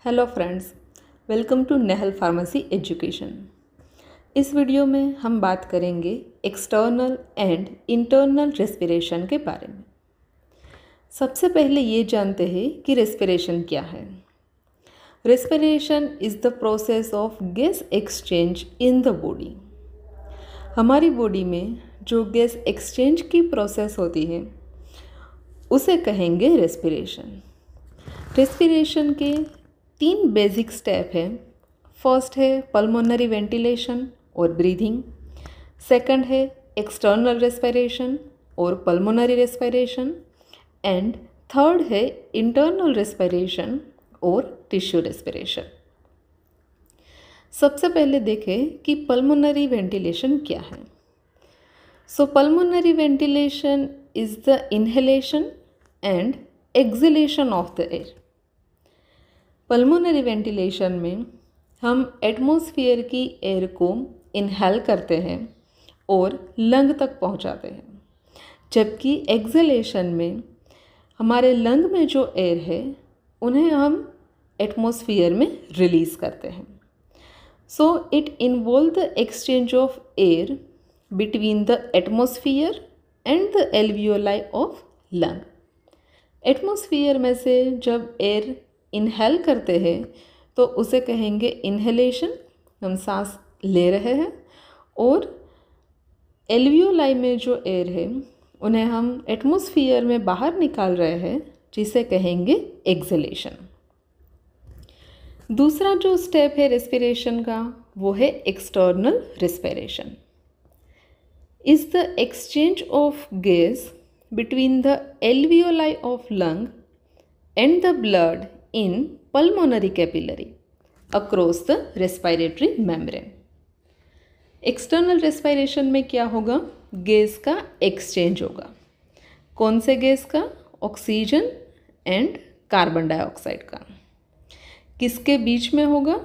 Hello friends, welcome to Nehal pharmacy education. इस video में हम बात करेंगे एक्सटर्नल एंड इंटरनल रेस्पिरेशन के बारे में। सबसे पहले ये जानते हैं कि रेस्पिरेशन क्या है। Respiration is the process of gas exchange in the body. हमारी बॉडी में जो गैस एक्सचेंज की प्रोसेस होती है उसे कहेंगे रेस्पिरेशन। रेस्पिरेशन के 3 बेसिक स्टेप हैं। फर्स्ट है पल्मोनरी वेंटिलेशन और ब्रीदिंग, सेकंड है एक्सटर्नल रेस्पिरेशन और पल्मोनरी रेस्पिरेशन, एंड थर्ड है इंटरनल रेस्पिरेशन और टिश्यू रेस्पिरेशन। सबसे पहले देखें कि पल्मोनरी वेंटिलेशन क्या है। So pulmonary ventilation is the inhalation and exhalation of the air. Pulmonary ventilation में हम एटमॉस्फेयर की एयर को इनहेल करते हैं और लंग तक पहुंचाते हैं, जबकि एक्सहेलेशन में हमारे लंग में जो एयर है उन्हें हम एटमॉस्फेयर में रिलीज़ करते हैं। So it involve the exchange of air between the atmosphere and the alveoli of lung. Atmosphere में से जब एयर इनहेल करते हैं तो उसे कहेंगे इनहेलेशन, हम सांस ले रहे हैं, और एल्वियोलाई में जो एयर है उन्हें हम एटमॉस्फेयर में बाहर निकाल रहे हैं, जिसे कहेंगे एक्सहेलेशन। दूसरा जो स्टेप है रेस्पिरेशन का वो है external respiration. Is the exchange of gas between the alveoli of lung and the blood in pulmonary capillary across the respiratory membrane. External respiration में क्या होगा? गैस का एक्सचेंज होगा। कौन से गैस का? ऑक्सीजन एंड कार्बन डाइऑक्साइड का। किसके बीच में होगा?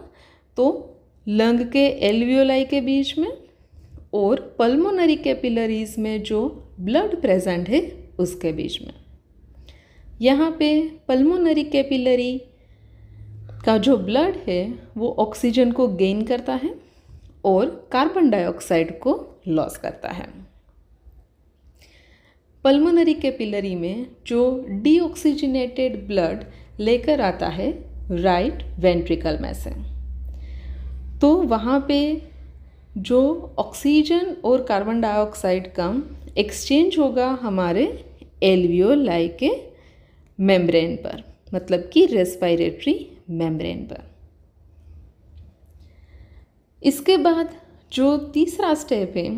तो लंग के एल्वियोलाई के बीच में और पल्मोनरी कैपिलरीज में जो ब्लड प्रेजेंट है उसके बीच में। यहाँ पे पल्मोनरी कैपिलरी का जो ब्लड है वो ऑक्सीजन को गेन करता है और कार्बन डाइऑक्साइड को लॉस करता है। पल्मोनरी कैपिलरी में जो डीऑक्सीजनेटेड ब्लड लेकर आता है राइट वेंट्रिकल में से, तो वहाँ पे जो ऑक्सीजन और कार्बन डाइऑक्साइड का एक्सचेंज होगा हमारे एल्वियोलाई के मेम्ब्रेन पर, मतलब कि रेस्पिरेटरी मेम्ब्रेन पर। इसके बाद जो तीसरा स्टेप है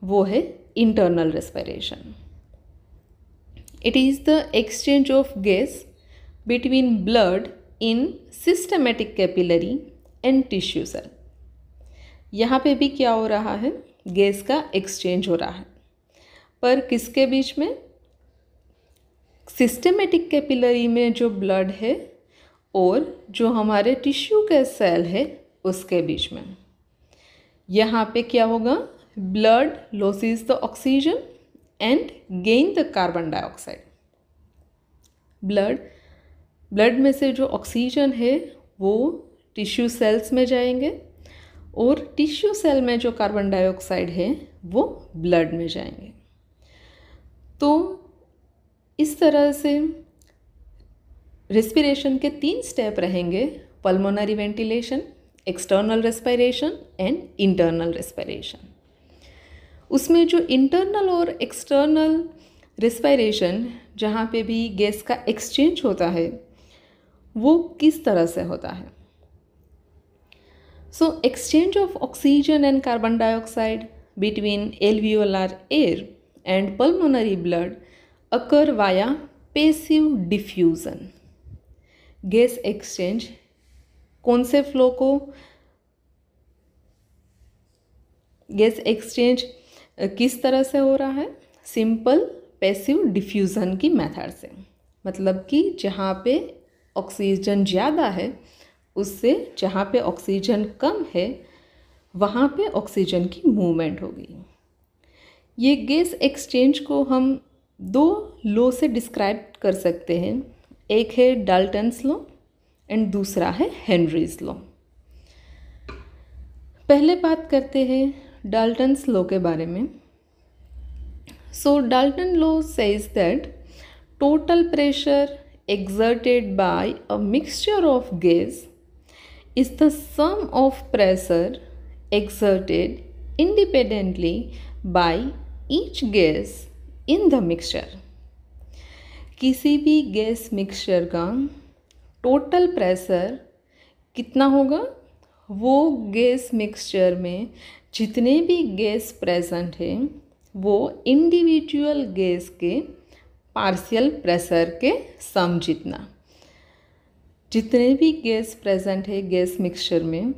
वो है internal respiration. It is the exchange of gas between blood in systematic capillary and tissue cell. यहाँ पे भी क्या हो रहा है? गैस का एक्सचेंज हो रहा है, पर किसके बीच में? सिस्टमेटिक कैपिलरी में जो ब्लड है और जो हमारे टिश्यू के सेल है उसके बीच में। यहाँ पे क्या होगा? Blood losses the oxygen and gain the carbon dioxide. Blood में से जो ऑक्सीजन है वो टिश्यू सेल्स में जाएंगे और टिश्यू सेल में जो कार्बन डाइऑक्साइड है वो ब्लड में जाएंगे। तो इस तरह से रेस्पिरेशन के 3 स्टेप रहेंगे: pulmonary ventilation, external respiration and internal respiration. उसमें जो इंटरनल और एक्सटर्नल रेस्पिरेशन, जहाँ पे भी गैस का एक्सचेंज होता है, वो किस तरह से होता है? So exchange of oxygen and carbon dioxide between alveolar air and pulmonary blood occur via passive diffusion। Gas exchange कौन से फ्लो को? गैस एक्सचेंज किस तरह से हो रहा है? सिंपल पैसिव डिफ्यूज़न की मेथड से, मतलब कि जहाँ पे ऑक्सीजन ज़्यादा है उससे जहाँ पे ऑक्सीजन कम है वहाँ पे ऑक्सीजन की मूवमेंट होगी। ये गैस एक्सचेंज को हम 2 लॉ से डिस्क्राइब कर सकते हैं। एक है डाल्टन्स लॉ एंड दूसरा है हेनरीज लॉ। पहले बात करते हैं डाल्टन्स लॉ के बारे में। So Dalton law says that total pressure exerted by a mixture of gas is the sum of pressure exerted independently by each gas in the mixture। किसी भी गैस मिक्सचर का टोटल प्रेशर कितना होगा, वो gas mixture में जितने भी gas present हैं वो इंडिविजुअल गैस के पार्शियल प्रेशर के सम जितना। जितने भी गैस प्रेजेंट है गैस मिक्सचर में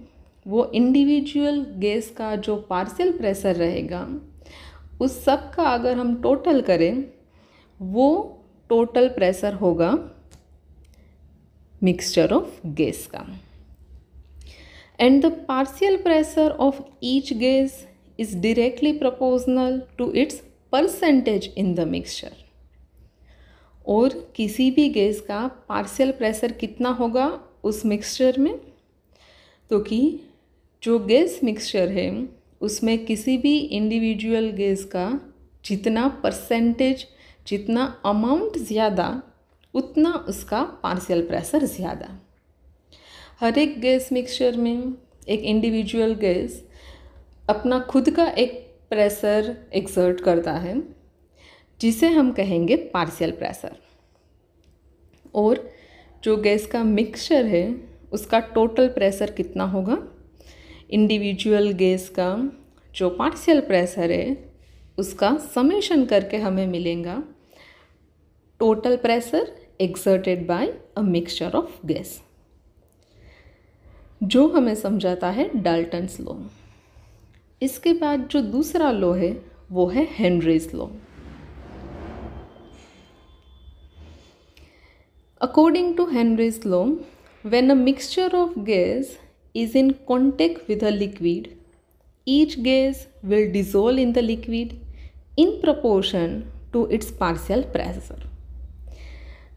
वो इंडिविजुअल गैस का जो पार्शियल प्रेशर रहेगा उस सब का अगर हम टोटल करें वो टोटल प्रेशर होगा मिक्सचर ऑफ गैस का। And the partial pressure of each gas is directly proportional to its percentage in the mixture. और किसी भी गैस का पार्शियल प्रेशर कितना होगा उस मिक्सचर में, तो कि जो गैस मिक्सचर है उसमें किसी भी इंडिविजुअल गैस का जितना परसेंटेज, जितना अमाउंट ज़्यादा उतना उसका पार्शियल प्रेशर ज़्यादा। हर एक गैस मिक्सचर में एक इंडिविजुअल गैस अपना खुद का एक प्रेशर एक्सर्ट करता है जिसे हम कहेंगे पार्शियल प्रेशर। और जो गैस का मिक्सचर है उसका टोटल प्रेशर कितना होगा, इंडिविजुअल गैस का जो पार्शियल प्रेशर है उसका समेशन करके हमें मिलेगा total pressure exerted by a mixture of gas, जो हमें समझाता है डाल्टन्स लॉ। इसके बाद जो दूसरा लॉ है वो है Henry's law. According to Henry's law, when a mixture of gas is in contact with a liquid, each gas will dissolve in the liquid in proportion to its partial pressure।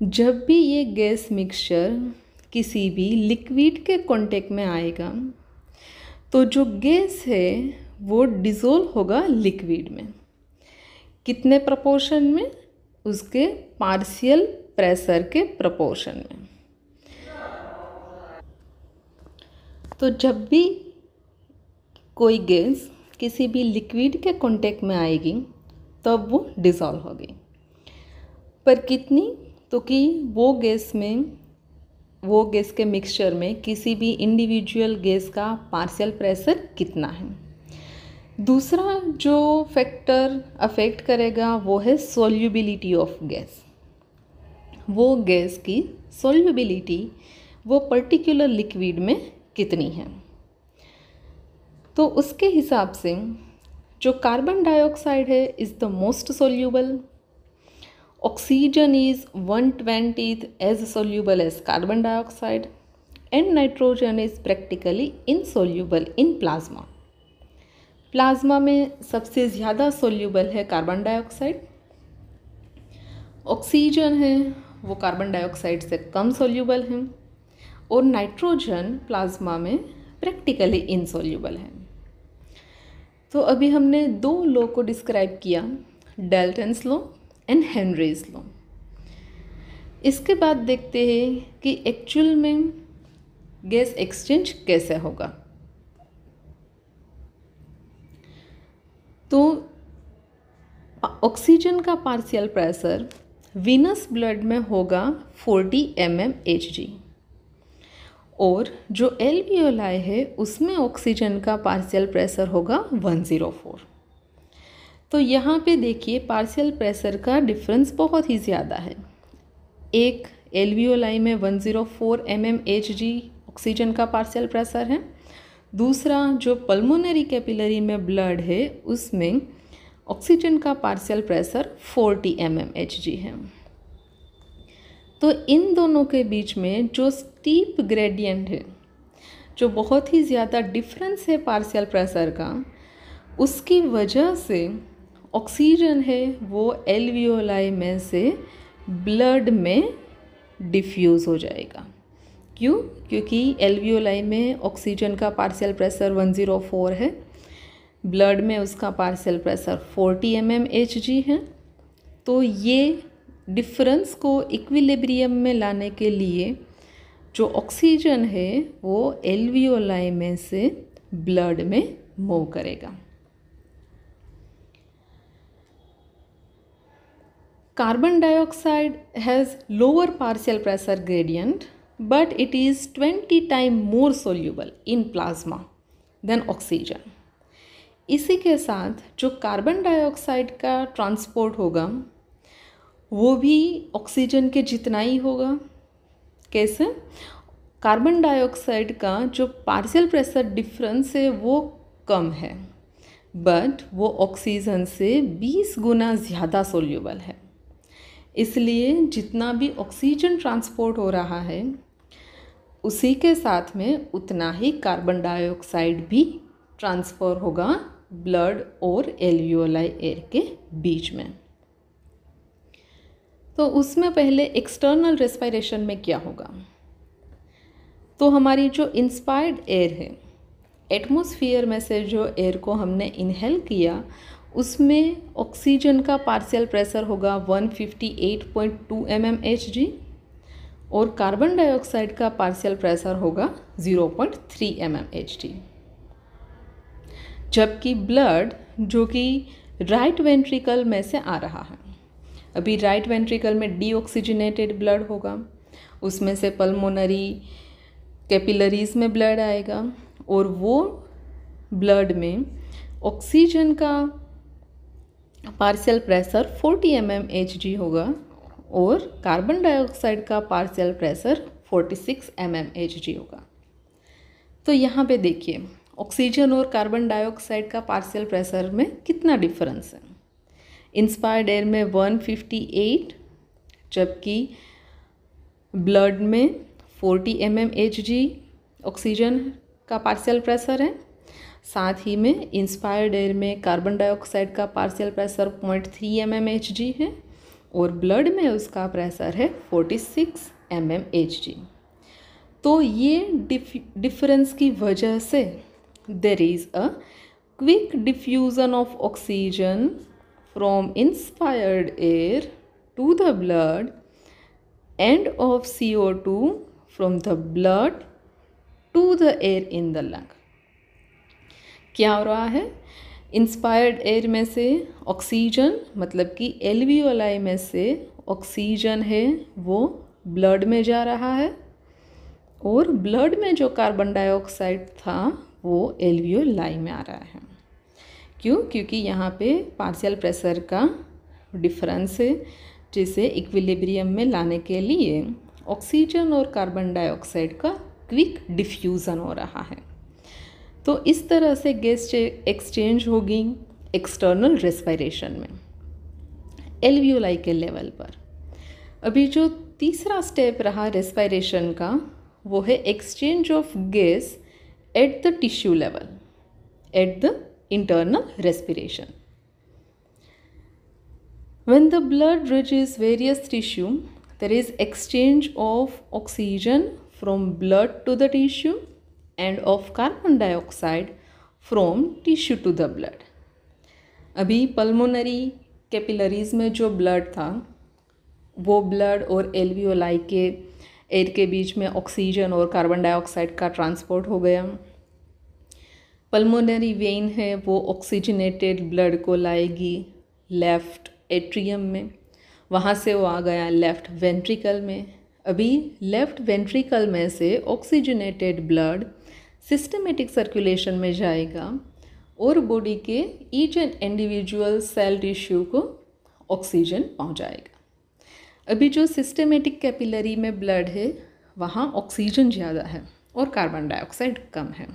जब भी ये gas mixture किसी भी liquid के contact में आएगा तो जो गैस है वो डिसॉल्व होगा लिक्विड में। कितने प्रपोर्शन में, उसके पार्शियल प्रेशर के प्रपोर्शन में। तो जब भी कोई गैस किसी भी लिक्विड के कांटेक्ट में आएगी तब वो डिसॉल्व होगी, पर कितनी, तो कि वो गैस के मिक्सचर में किसी भी इंडिविजुअल गैस का पार्शियल प्रेशर कितना है। दूसरा जो फैक्टर अफेक्ट करेगा वो है सोल्यूबिलिटी ऑफ गैस। वो गैस की सोल्यूबिलिटी वो पर्टिकुलर लिक्विड में कितनी है। तो उसके हिसाब से जो कार्बन डाइऑक्साइड है is the most soluble, oxygen is 1/20 as soluble as carbon dioxide and nitrogen is practically insoluble in plasma. Plasma में सबसे ज़्यादा सोल्यूबल है कार्बन डाइऑक्साइड, ऑक्सीजन है वो कार्बन डाइऑक्साइड से कम सोल्यूबल है और नाइट्रोजन प्लाज्मा में प्रैक्टिकली इनसोल्यूबल है। तो अभी हमने दो लॉ को डिस्क्राइब किया, Dalton's law and Henry's law. इसके बाद देखते हैं कि एक्चुअल में गैस एक्सचेंज कैसे होगा। तो ऑक्सीजन का पार्शियल प्रेशर वीनस ब्लड में होगा 40 mmHg और जो एल्वियोलाई है उसमें ऑक्सीजन का पार्शियल प्रेशर होगा 104। तो यहाँ पे देखिए पार्शियल प्रेशर का डिफरेंस बहुत ही ज़्यादा है। एक एल्वियोलाई में 104 mmHg ऑक्सीजन का पार्शियल प्रेशर है, दूसरा जो पल्मोनरी कैपिलरी में ब्लड है उसमें ऑक्सीजन का पार्शियल प्रेशर 40 mmHg है। तो इन दोनों के बीच में जो स्टीप ग्रेडियंट है, जो बहुत ही ज़्यादा डिफरेंस है पार्शियल प्रेशर का, उसकी वजह से ऑक्सीजन है वो एल्वियोलाई में से ब्लड में डिफ्यूज़ हो जाएगा। क्यों? क्योंकि एल्वियोलाई में ऑक्सीजन का पार्शियल प्रेशर 104 है, ब्लड में उसका पार्शियल प्रेशर 40 mmHg है। तो ये डिफरेंस को इक्विलिब्रियम में लाने के लिए जो ऑक्सीजन है वो एल्वियोलाई में से ब्लड में मूव करेगा। Carbon dioxide has lower partial pressure gradient, but it is 20 times more soluble in plasma than oxygen. इसी के साथ जो कार्बन डाइऑक्साइड का ट्रांसपोर्ट होगा वो भी ऑक्सीजन के जितना ही होगा। कैसे? कार्बन डाइऑक्साइड का जो पार्शियल प्रेशर डिफरेंस है वो कम है, बट वो ऑक्सीजन से 20 गुना ज़्यादा सोल्यूबल है। इसलिए जितना भी ऑक्सीजन ट्रांसपोर्ट हो रहा है उसी के साथ में उतना ही कार्बन डाइऑक्साइड भी ट्रांसफ़र होगा ब्लड और एल्वियोलाई एयर के बीच में। तो उसमें पहले एक्सटर्नल रेस्पिरेशन में क्या होगा? तो हमारी जो इंस्पायर्ड एयर है, एटमॉस्फेयर में से जो एयर को हमने इनहेल किया उसमें ऑक्सीजन का पार्शियल प्रेशर होगा 158.2 mmHg और कार्बन डाइऑक्साइड का पार्शियल प्रेशर होगा 0.3 mmHg। जबकि ब्लड जो कि राइट वेंट्रिकल में से आ रहा है, अभी राइट वेंट्रिकल में डीऑक्सीजनेटेड ब्लड होगा, उसमें से पल्मोनरी कैपिलरीज में ब्लड आएगा और वो ब्लड में ऑक्सीजन का पार्शियल प्रेशर 40 mmHg होगा और कार्बन डाइऑक्साइड का पार्शियल प्रेशर 46 mmHg होगा। तो यहाँ पे देखिए ऑक्सीजन और कार्बन डाइऑक्साइड का पार्शियल प्रेशर में कितना डिफरेंस है। इंस्पायर्ड एयर में 158 जबकि ब्लड में 40 mmHg ऑक्सीजन का पार्शियल प्रेशर है। साथ ही में इंस्पायर्ड एयर में कार्बन डाइऑक्साइड का पार्शियल प्रेशर 0.3 mmHg है और ब्लड में उसका प्रेशर है 46 mmHg। तो ये डिफरेंस की वजह से there is a quick diffusion of oxygen from inspired air to the blood and of CO2 from the blood to the air in the lung. क्या हो रहा है? इंस्पायर्ड एयर में से ऑक्सीजन मतलब कि एल्वियोलाई में से ऑक्सीजन है वो ब्लड में जा रहा है और ब्लड में जो कार्बन डाइऑक्साइड था वो एल्वियोलाई में आ रहा है। क्यों? क्योंकि यहाँ पे पार्शियल प्रेशर का डिफरेंस है जिसे इक्विलिब्रियम में लाने के लिए ऑक्सीजन और कार्बन डाइऑक्साइड का क्विक डिफ्यूज़न हो रहा है। तो इस तरह से गैस एक्सचेंज होगी एक्सटर्नल रेस्पिरेशन में एल्वियोलाई के लेवल पर। अभी जो तीसरा स्टेप रहा रेस्पिरेशन का वो है exchange of gas at the tissue level, at the internal respiration. When the blood reaches various tissue, there is exchange of oxygen from blood to the tissue and of carbon dioxide from tissue to the blood. अभी pulmonary capillaries में जो blood था वो blood और alveoli के air के बीच में oxygen और कार्बन डाइऑक्साइड का ट्रांसपोर्ट हो गया। पल्मोनरी वेन है वो ऑक्सीजनेटेड ब्लड को लाएगी लेफ़्ट एट्रियम में, वहाँ से वो आ गया लेफ़्ट वेंट्रिकल में। अभी लेफ़्ट वेंट्रिकल में से ऑक्सीजनेटेड ब्लड सिस्टमेटिक सर्कुलेशन में जाएगा और बॉडी के each and individual cell tissue को ऑक्सीजन पहुंचाएगा। अभी जो सिस्टमेटिक कैपिलरी में ब्लड है वहाँ ऑक्सीजन ज़्यादा है और कार्बन डाइऑक्साइड कम है।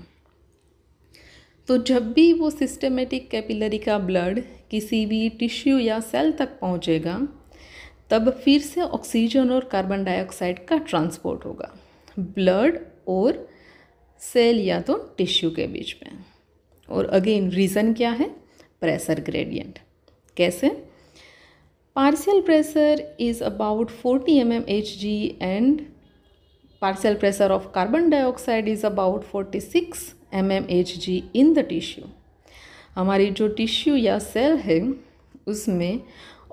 तो जब भी वो सिस्टमेटिक कैपिलरी का ब्लड किसी भी टिश्यू या सेल तक पहुंचेगा तब फिर से ऑक्सीजन और कार्बन डाइऑक्साइड का ट्रांसपोर्ट होगा ब्लड और सेल या तो टिश्यू के बीच में। और अगेन रीज़न क्या है? Pressure gradient. कैसे? Partial pressure is about 40 mmHg and partial pressure of carbon dioxide is about 46 mmHg in the tissue. हमारी जो टिश्यू या सेल है उसमें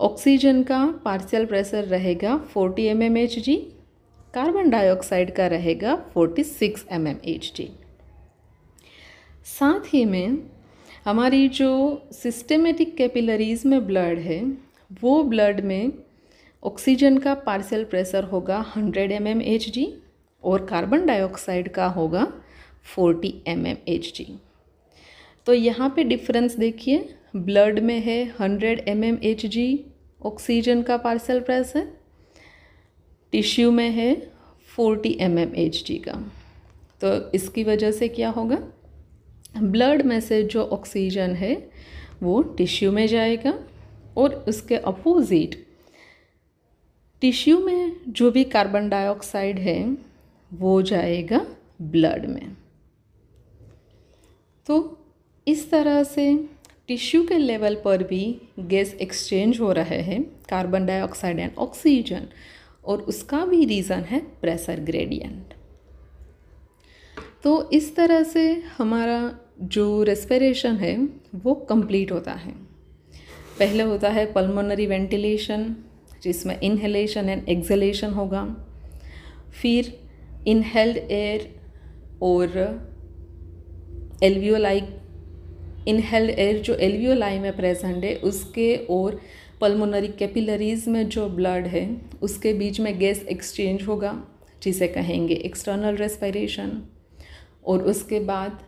ऑक्सीजन का पार्शियल प्रेशर रहेगा 40 mmHg, कार्बन डाइऑक्साइड का रहेगा 46 mmHg। साथ ही में हमारी जो सिस्टेमेटिक कैपिलरीज में ब्लड है वो ब्लड में ऑक्सीजन का पार्शियल प्रेशर होगा 100 mmHg और कार्बन डाइऑक्साइड का होगा 40 mmHg। तो यहाँ पे डिफरेंस देखिए, ब्लड में है 100 mmHg ऑक्सीजन का पार्शियल प्रेशर, टिश्यू में है 40 mmHg का। तो इसकी वजह से क्या होगा, ब्लड में से जो ऑक्सीजन है वो टिश्यू में जाएगा और उसके अपोजिट टिश्यू में जो भी कार्बन डाइऑक्साइड है वो जाएगा ब्लड में। तो इस तरह से टिश्यू के लेवल पर भी गैस एक्सचेंज हो रहे हैं, कार्बन डाइऑक्साइड एंड ऑक्सीजन, और उसका भी रीज़न है प्रेशर ग्रेडियंट। तो इस तरह से हमारा जो रेस्पिरेशन है वो कंप्लीट होता है। पहले होता है पल्मोनरी वेंटिलेशन जिसमें इनहेलेशन एंड एक्सहेलेशन होगा, फिर इनहेल्ड एयर और एल्वियोलाई, इनहेल्ड एयर जो एल्वियोलाई में प्रेजेंट है उसके और पल्मोनरी कैपिलरीज में जो ब्लड है उसके बीच में गैस एक्सचेंज होगा जिसे कहेंगे एक्सटर्नल रेस्पिरेशन। और उसके बाद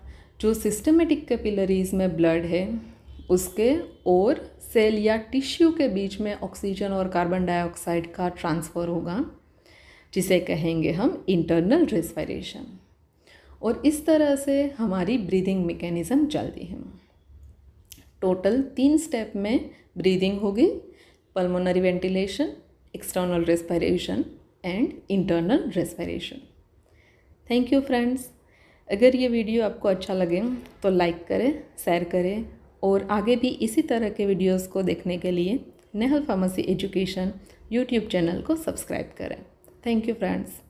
जो सिस्टमेटिक कैपिलरीज में ब्लड है उसके और सेल या टिश्यू के बीच में ऑक्सीजन और कार्बन डाइऑक्साइड का ट्रांसफ़र होगा जिसे कहेंगे हम इंटरनल रेस्पिरेशन। और इस तरह से हमारी ब्रीदिंग मैकेनिज़्म चलती है। टोटल 3 स्टेप में ब्रीदिंग होगी, pulmonary ventilation, external respiration and internal respiration. Thank you friends. अगर ये वीडियो आपको अच्छा लगे तो लाइक करें, शेयर करें और आगे भी इसी तरह के वीडियोस को देखने के लिए Nehal pharmacy education YouTube channel को सब्सक्राइब करें। Thank you friends.